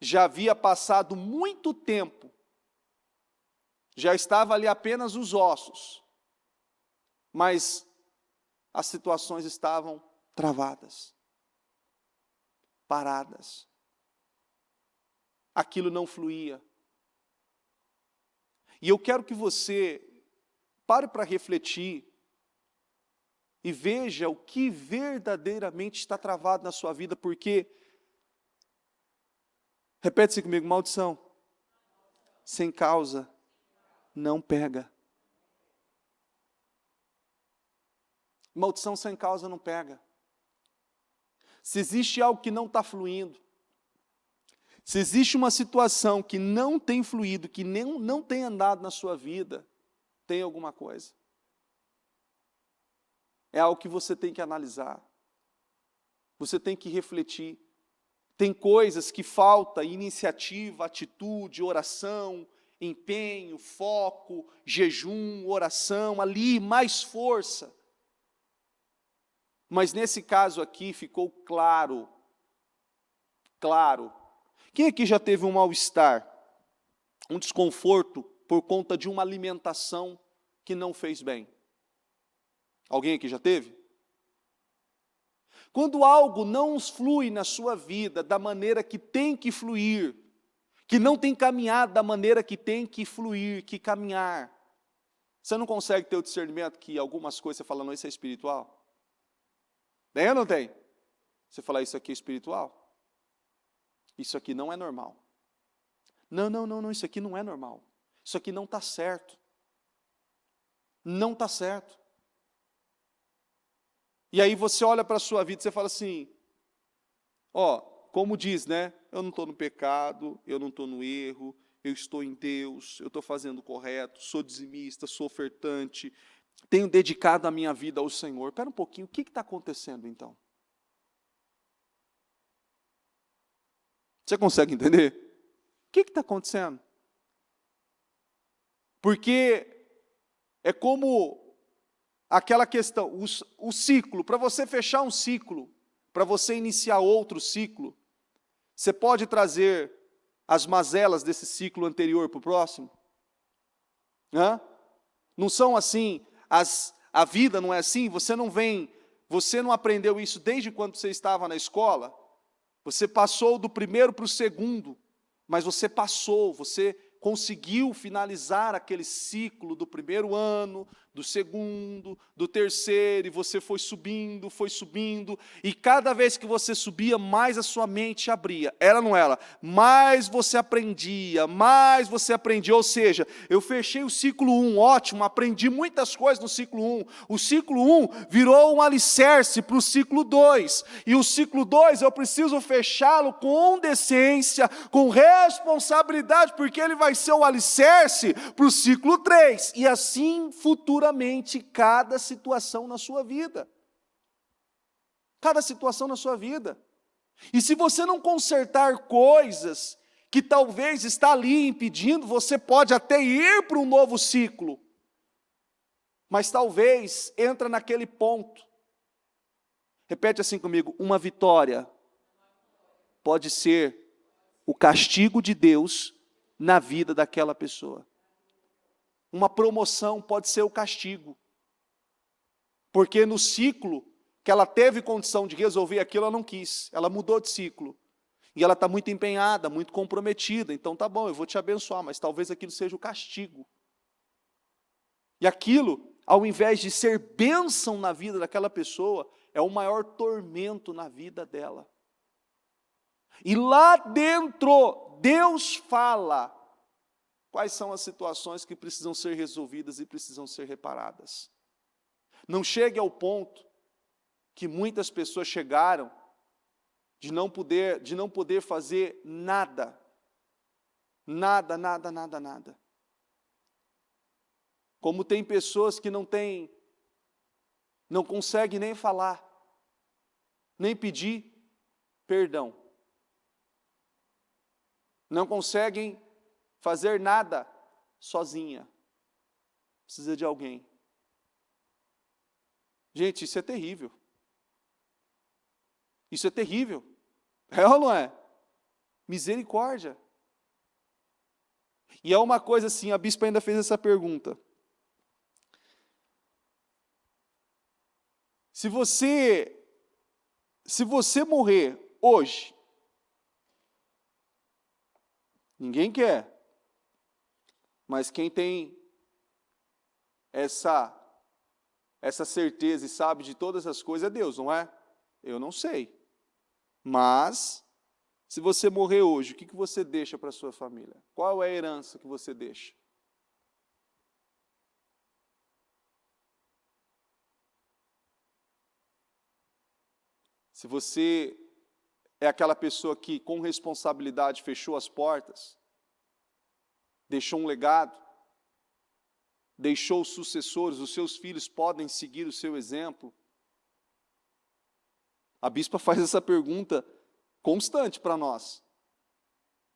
já havia passado muito tempo, já estava ali apenas os ossos, mas as situações estavam travadas, paradas. Aquilo não fluía. E eu quero que você pare para refletir e veja o que verdadeiramente está travado na sua vida, porque, repete-se comigo, maldição sem causa não pega. Maldição sem causa não pega. Se existe algo que não está fluindo, se existe uma situação que não tem fluído, que não tem andado na sua vida, tem alguma coisa. É algo que você tem que analisar. Você tem que refletir. Tem coisas que falta iniciativa, atitude, oração, empenho, foco, jejum, oração, ali mais força. Mas nesse caso aqui ficou claro. Quem aqui já teve um mal-estar, um desconforto por conta de uma alimentação que não fez bem? Alguém aqui já teve? Quando algo não flui na sua vida da maneira que tem que fluir, que não tem caminhado da maneira que tem que fluir, que caminhar, você não consegue ter o discernimento que algumas coisas você fala, não, isso é espiritual? Tem ou não tem? Você fala, isso aqui é espiritual? Isso aqui não é normal. Não, isso aqui não é normal. Isso aqui não está certo. Não está certo. E aí você olha para a sua vida e você fala assim, como diz, né? Eu não estou no pecado, eu não estou no erro, eu estou em Deus, eu estou fazendo o correto, sou dizimista, sou ofertante, tenho dedicado a minha vida ao Senhor. Espera um pouquinho, o que está acontecendo então? Você consegue entender? O que está acontecendo? Porque é como aquela questão, o ciclo, para você fechar um ciclo, para você iniciar outro ciclo, você pode trazer as mazelas desse ciclo anterior para o próximo? Não são assim, a vida não é assim? Você não aprendeu isso desde quando você estava na escola? Você passou do primeiro para o segundo, mas você conseguiu finalizar aquele ciclo do primeiro ano, do segundo, do terceiro, e você foi subindo, e cada vez que você subia, mais a sua mente abria. Era ou não era? Mais você aprendia, ou seja, eu fechei o ciclo 1, ótimo, aprendi muitas coisas no ciclo 1. O ciclo 1 virou um alicerce para o ciclo 2, e o ciclo 2 eu preciso fechá-lo com decência, com responsabilidade, porque ele vai ser o alicerce para o ciclo 3, e assim futuramente. duramente cada situação na sua vida. Cada situação na sua vida. E se você não consertar coisas que talvez está ali impedindo, você pode até ir para um novo ciclo, mas talvez entra naquele ponto. Repete assim comigo: uma vitória pode ser o castigo de Deus na vida daquela pessoa. Uma promoção pode ser o castigo, porque no ciclo que ela teve condição de resolver aquilo, ela não quis, ela mudou de ciclo. E ela está muito empenhada, muito comprometida. Então tá bom, eu vou te abençoar, mas talvez aquilo seja o castigo. E aquilo, ao invés de ser bênção na vida daquela pessoa, é o maior tormento na vida dela. E lá dentro, Deus fala quais são as situações que precisam ser resolvidas e precisam ser reparadas. Não chegue ao ponto que muitas pessoas chegaram de não poder fazer nada. Nada. Como tem pessoas que não conseguem nem falar, nem pedir perdão. Não conseguem fazer nada sozinha. Precisa de alguém. Gente, isso é terrível. Isso é terrível. É ou não é? Misericórdia. E é uma coisa assim, a bispa ainda fez essa pergunta. Se você morrer hoje, ninguém quer, mas quem tem essa certeza e sabe de todas as coisas é Deus, não é? Eu não sei. Mas, se você morrer hoje, o que você deixa para a sua família? Qual é a herança que você deixa? Se você é aquela pessoa que, com responsabilidade, fechou as portas, deixou um legado, deixou sucessores, os seus filhos podem seguir o seu exemplo. A bispa faz essa pergunta constante para nós.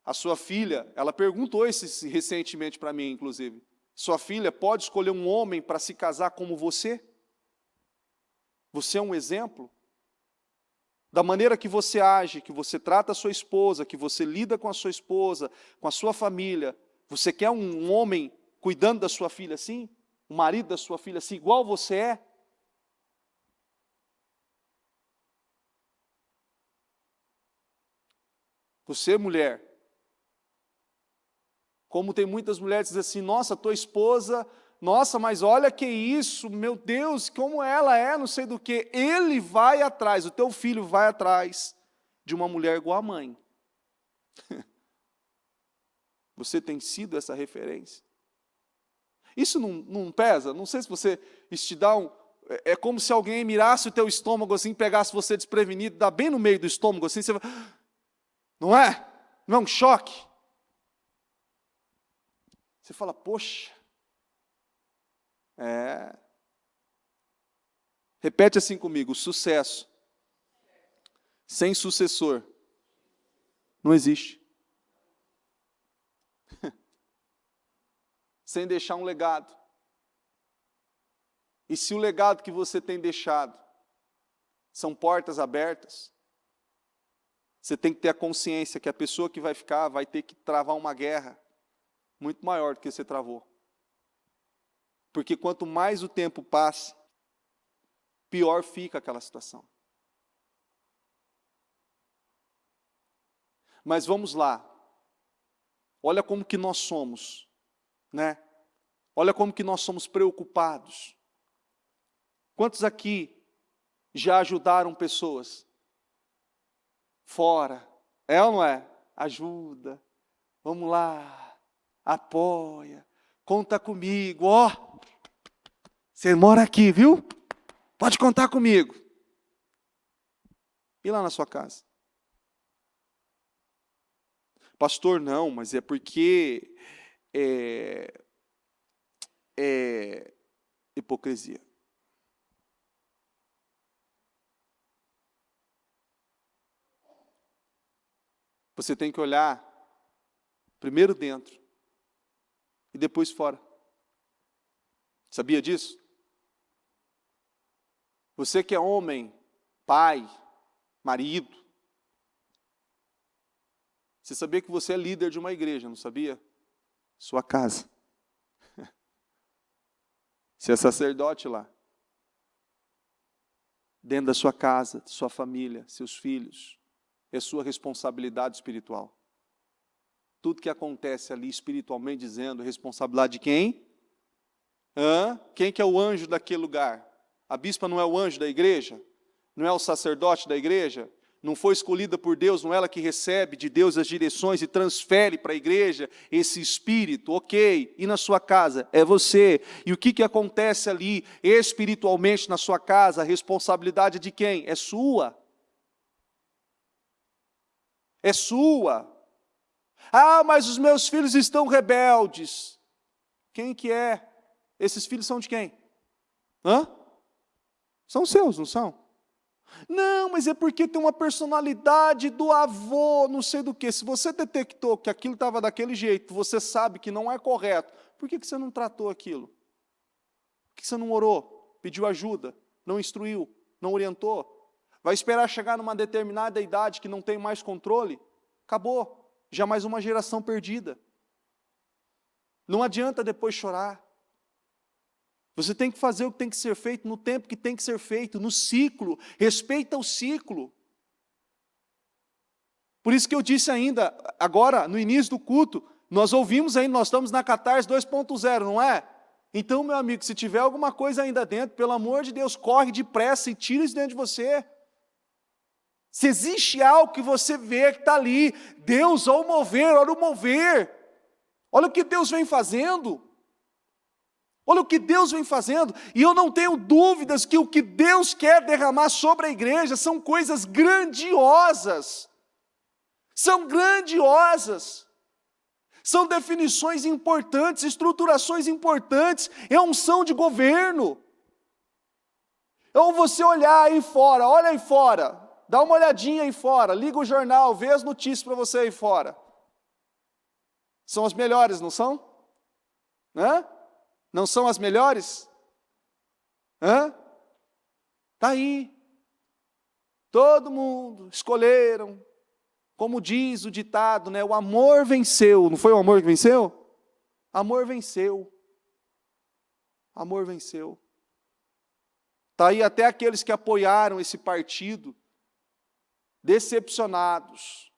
A sua filha, ela perguntou isso recentemente para mim, inclusive. Sua filha pode escolher um homem para se casar como você? Você é um exemplo? Da maneira que você age, que você trata a sua esposa, que você lida com a sua esposa, com a sua família. Você quer um homem cuidando da sua filha assim? O marido da sua filha assim, igual você é? Você, mulher, como tem muitas mulheres que dizem assim, nossa, tua esposa, nossa, mas olha que isso, meu Deus, como ela é, não sei do que. Ele vai atrás, o teu filho vai atrás de uma mulher igual a mãe. Você tem sido essa referência? Isso não pesa? Não sei se você, isso te dá um... É como se alguém mirasse o teu estômago assim, pegasse você desprevenido, dá bem no meio do estômago assim, você vai... Não é? Não é um choque? Você fala, poxa. Repete assim comigo, sucesso sem sucessor não existe. Sem deixar um legado. E se o legado que você tem deixado são portas abertas, você tem que ter a consciência que a pessoa que vai ficar vai ter que travar uma guerra muito maior do que você travou. Porque quanto mais o tempo passa, pior fica aquela situação. Mas vamos lá. Olha como que nós somos, né? Olha como que nós somos preocupados. Quantos aqui já ajudaram pessoas? Fora. É ou não é? Ajuda. Vamos lá. Apoia. Conta comigo. Ó, você mora aqui, viu? Pode contar comigo. E lá na sua casa? Pastor, não, mas é porque hipocrisia. Você tem que olhar primeiro dentro e depois fora. Sabia disso? Você que é homem, pai, marido, você sabia que você é líder de uma igreja, não sabia? Sua casa. Você é sacerdote lá. Dentro da sua casa, sua família, seus filhos. É sua responsabilidade espiritual. Tudo que acontece ali espiritualmente dizendo, responsabilidade de quem? Quem que é o anjo daquele lugar? A bispa não é o anjo da igreja? Não é o sacerdote da igreja? Não foi escolhida por Deus, não é ela que recebe de Deus as direções e transfere para a igreja esse espírito? Ok, e na sua casa? É você. E o que acontece ali espiritualmente na sua casa? A responsabilidade de quem? É sua. É sua. Ah, mas os meus filhos estão rebeldes. Quem que é? Esses filhos são de quem? São seus, não são? Não, mas é porque tem uma personalidade do avô, não sei do que. Se você detectou que aquilo estava daquele jeito, você sabe que não é correto, por que você não tratou aquilo? Por que você não orou, pediu ajuda, não instruiu, não orientou? Vai esperar chegar numa determinada idade que não tem mais controle? Acabou, já mais uma geração perdida. Não adianta depois chorar. Você tem que fazer o que tem que ser feito no tempo que tem que ser feito, no ciclo. Respeita o ciclo. Por isso que eu disse ainda, agora, no início do culto, nós ouvimos ainda, nós estamos na Catarse 2.0, não é? Então, meu amigo, se tiver alguma coisa ainda dentro, pelo amor de Deus, corre depressa e tira isso dentro de você. Se existe algo que você vê que está ali, Deus, olha o mover. Olha o que Deus vem fazendo. Olha o que Deus vem fazendo, e eu não tenho dúvidas que o que Deus quer derramar sobre a igreja são coisas grandiosas. São grandiosas. São definições importantes, estruturações importantes, é unção de governo. Então você olhar aí fora, olha aí fora, dá uma olhadinha aí fora, liga o jornal, vê as notícias para você aí fora. São as melhores, não são? Não são as melhores? Está aí. Todo mundo escolheram, como diz o ditado, né? O amor venceu. Não foi o amor que venceu? Amor venceu. Amor venceu. Está aí até aqueles que apoiaram esse partido, decepcionados.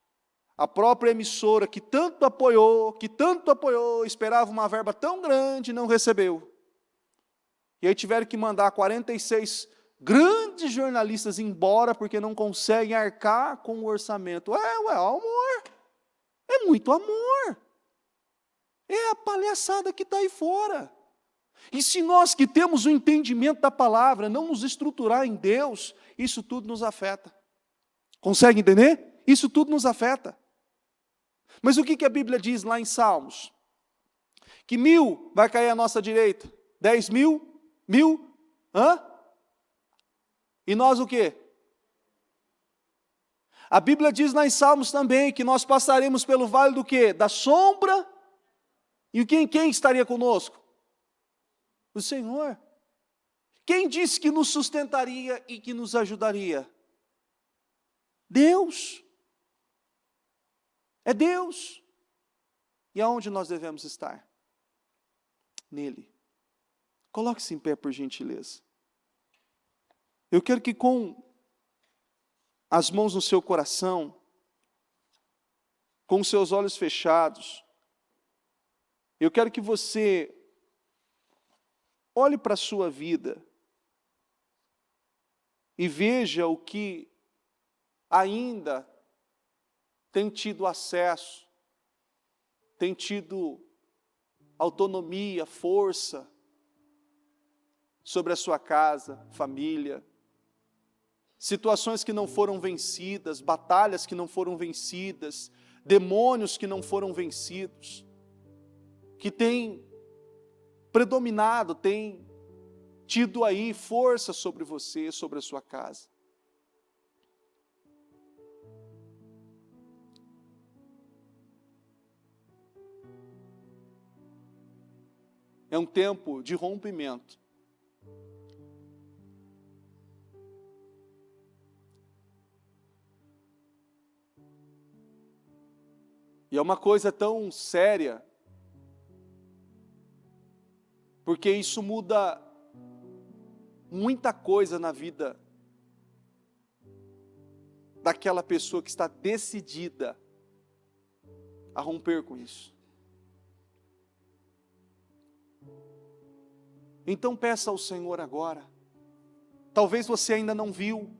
A própria emissora que tanto apoiou, esperava uma verba tão grande e não recebeu. E aí tiveram que mandar 46 grandes jornalistas embora porque não conseguem arcar com o orçamento. Amor. É muito amor. É a palhaçada que está aí fora. E se nós que temos o entendimento da palavra não nos estruturar em Deus, isso tudo nos afeta. Consegue entender? Isso tudo nos afeta. Mas o que a Bíblia diz lá em Salmos? Que 1.000 vai cair à nossa direita, 10.000, 1.000, e nós o quê? A Bíblia diz lá em Salmos também que nós passaremos pelo vale do quê? Da sombra, e quem estaria conosco? O Senhor. Quem disse que nos sustentaria e que nos ajudaria? Deus. É Deus. E aonde nós devemos estar? Nele. Coloque-se em pé, por gentileza. Eu quero que com as mãos no seu coração, com os seus olhos fechados, eu quero que você olhe para a sua vida e veja o que ainda tem tido acesso, tem tido autonomia, força sobre a sua casa, família, situações que não foram vencidas, batalhas que não foram vencidas, demônios que não foram vencidos, que têm predominado, têm tido aí força sobre você, sobre a sua casa. É um tempo de rompimento. E é uma coisa tão séria, porque isso muda muita coisa na vida daquela pessoa que está decidida a romper com isso. Então peça ao Senhor agora. Talvez você ainda não viu,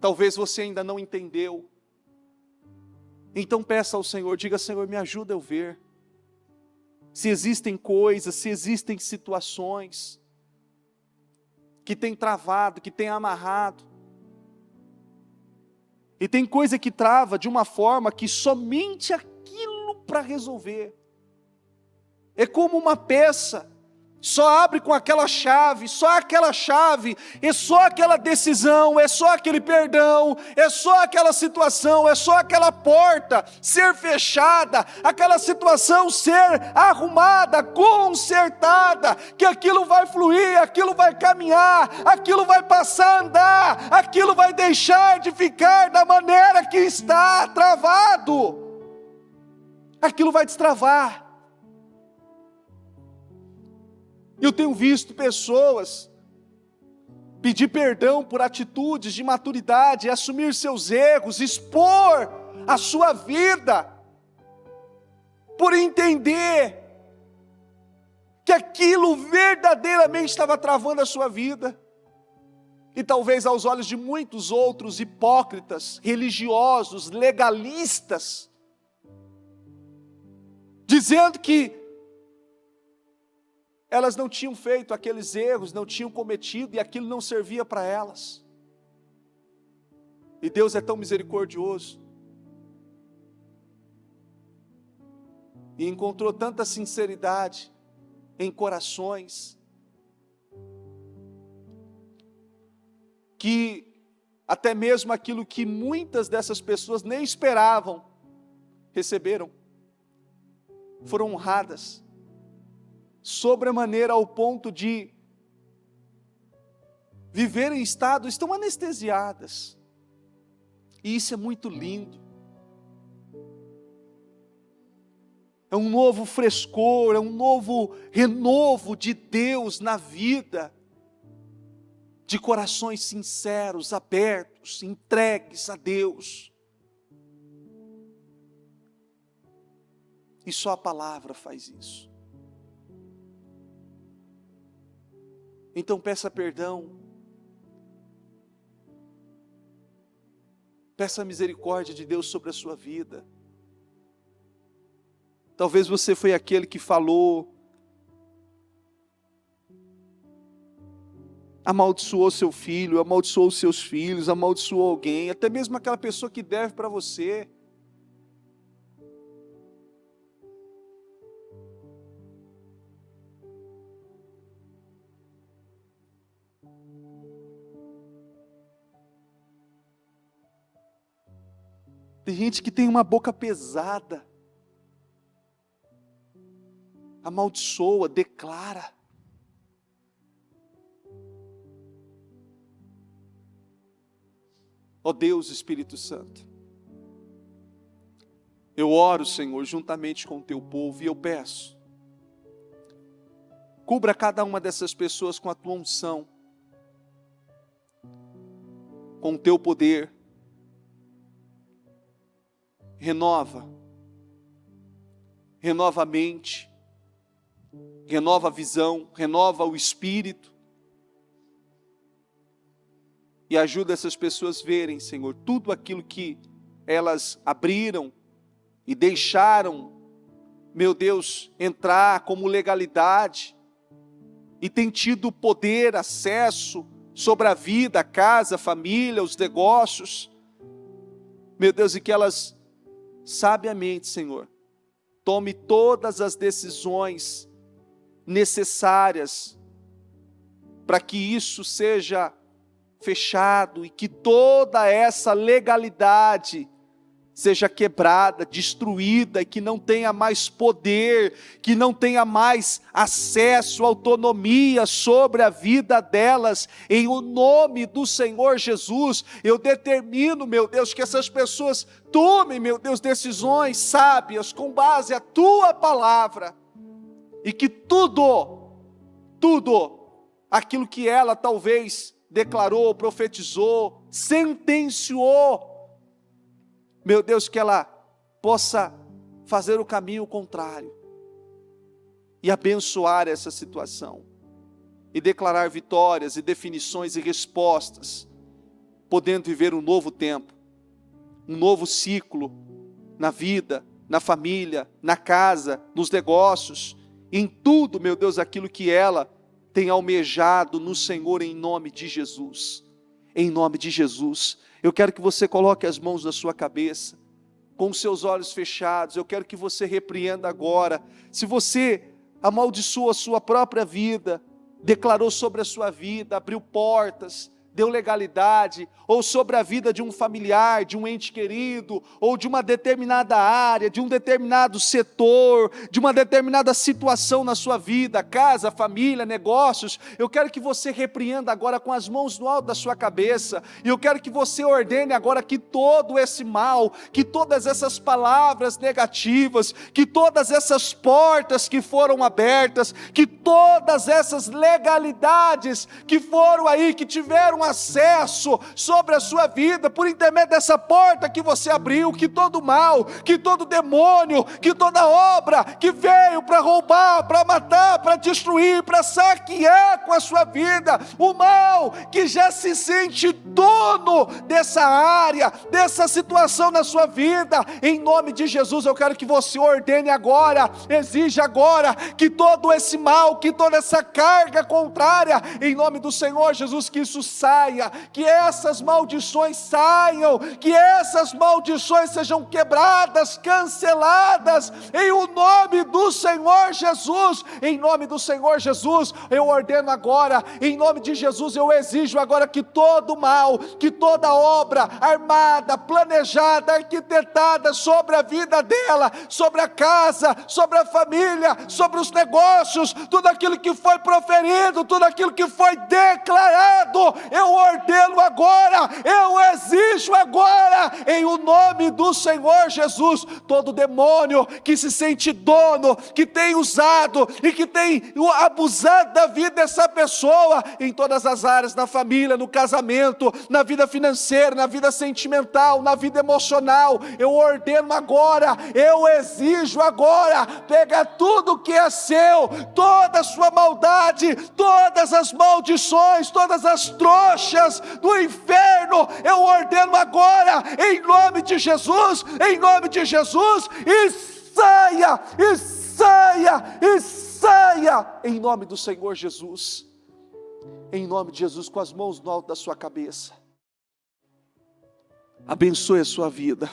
talvez você ainda não entendeu. Então peça ao Senhor, diga: Senhor, me ajuda a eu ver. Se existem coisas, se existem situações que tem travado, que tem amarrado. E tem coisa que trava de uma forma que somente aquilo para resolver. É como uma peça. Só abre com aquela chave, só aquela chave, é só aquela decisão, é só aquele perdão, é só aquela situação, é só aquela porta ser fechada, aquela situação ser arrumada, consertada, que aquilo vai fluir, aquilo vai caminhar, aquilo vai passar a andar, aquilo vai deixar de ficar da maneira que está travado, aquilo vai destravar. Eu tenho visto pessoas pedir perdão por atitudes de maturidade, assumir seus erros, expor a sua vida, por entender que aquilo verdadeiramente estava travando a sua vida. E talvez aos olhos de muitos outros hipócritas, religiosos, legalistas, dizendo que elas não tinham feito aqueles erros, não tinham cometido, e aquilo não servia para elas. E Deus é tão misericordioso, e encontrou tanta sinceridade em corações, que até mesmo aquilo que muitas dessas pessoas nem esperavam, receberam, foram honradas, sobremaneira ao ponto de viver em estado, estão anestesiadas. E isso é muito lindo. É um novo frescor, é um novo renovo de Deus na vida, de corações sinceros, abertos, entregues a Deus. E só a palavra faz isso. Então peça perdão, peça a misericórdia de Deus sobre a sua vida. Talvez você foi aquele que falou, amaldiçoou seu filho, amaldiçoou seus filhos, amaldiçoou alguém, até mesmo aquela pessoa que deve para você. Tem gente que tem uma boca pesada, amaldiçoa, declara. Ó Deus, Espírito Santo, eu oro, Senhor, juntamente com o teu povo, e eu peço, cubra cada uma dessas pessoas com a tua unção, com o teu poder. Renova a mente, renova a visão, renova o espírito, e ajuda essas pessoas a verem, Senhor, tudo aquilo que elas abriram e deixaram, meu Deus, entrar como legalidade, e tem tido poder, acesso sobre a vida, a casa, a família, os negócios, meu Deus, e que elas sabiamente, Senhor, tome todas as decisões necessárias para que isso seja fechado e que toda essa legalidade seja quebrada, destruída, e que não tenha mais poder, que não tenha mais acesso, autonomia sobre a vida delas, em o nome do Senhor Jesus. Eu determino, meu Deus, que essas pessoas tomem, meu Deus, decisões sábias, com base a Tua palavra, e que tudo, aquilo que ela talvez declarou, profetizou, sentenciou, meu Deus, que ela possa fazer o caminho contrário e abençoar essa situação e declarar vitórias e definições e respostas, podendo viver um novo tempo, um novo ciclo na vida, na família, na casa, nos negócios, em tudo, meu Deus, aquilo que ela tem almejado no Senhor, em nome de Jesus. Em nome de Jesus. Eu quero que você coloque as mãos na sua cabeça, com os seus olhos fechados. Eu quero que você repreenda agora. Se você amaldiçoou a sua própria vida, declarou sobre a sua vida, abriu portas, deu legalidade, ou sobre a vida de um familiar, de um ente querido, ou de uma determinada área, de um determinado setor, de uma determinada situação na sua vida, casa, família, negócios, eu quero que você repreenda agora com as mãos no alto da sua cabeça, e eu quero que você ordene agora que todo esse mal, que todas essas palavras negativas, que todas essas portas que foram abertas, que todas essas legalidades que foram aí, que tiveram acesso sobre a sua vida, por intermédio dessa porta que você abriu, que todo mal, que todo demônio, que toda obra que veio para roubar, para matar, para destruir, para saquear com a sua vida, o mal que já se sente dono dessa área, dessa situação na sua vida, em nome de Jesus, eu quero que você ordene agora, exija agora, que todo esse mal, que toda essa carga contrária, em nome do Senhor Jesus, que isso saia, que essas maldições saiam, que essas maldições sejam quebradas, canceladas, em o nome do Senhor Jesus. Em nome do Senhor Jesus, eu ordeno agora, em nome de Jesus, eu exijo agora que todo mal, que toda obra armada, planejada, arquitetada sobre a vida dela, sobre a casa, sobre a família, sobre os negócios, tudo aquilo que foi proferido, tudo aquilo que foi declarado, eu ordeno agora, eu exijo agora, em o nome do Senhor Jesus, todo demônio que se sente dono, que tem usado e que tem abusado da vida dessa pessoa, em todas as áreas, na família, no casamento, na vida financeira, na vida sentimental, na vida emocional, eu ordeno agora, eu exijo agora, pega tudo que é seu, toda a sua maldade, todas as maldições, todas as trouxas do inferno, eu ordeno agora, em nome de Jesus, e saia, e saia, e saia, em nome do Senhor Jesus, em nome de Jesus, com as mãos no alto da sua cabeça, abençoe a sua vida,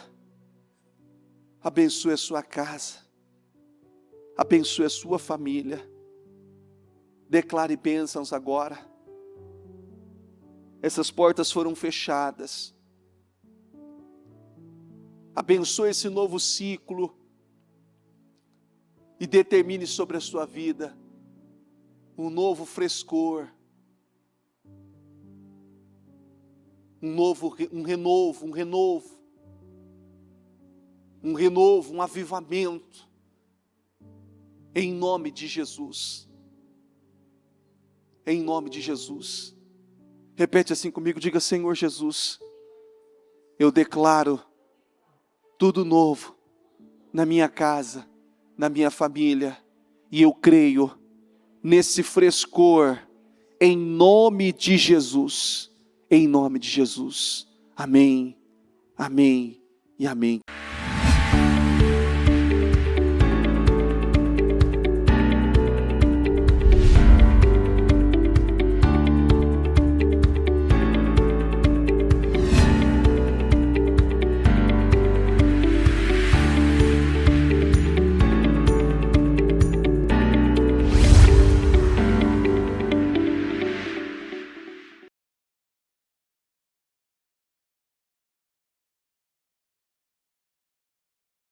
abençoe a sua casa, abençoe a sua família, declare bênçãos agora. Essas portas foram fechadas. Abençoe esse novo ciclo e determine sobre a sua vida um novo frescor, um renovo, um avivamento, em nome de Jesus. Em nome de Jesus. Repete assim comigo, diga: Senhor Jesus, eu declaro tudo novo na minha casa, na minha família, e eu creio nesse frescor, em nome de Jesus, em nome de Jesus. Amém, amém e amém.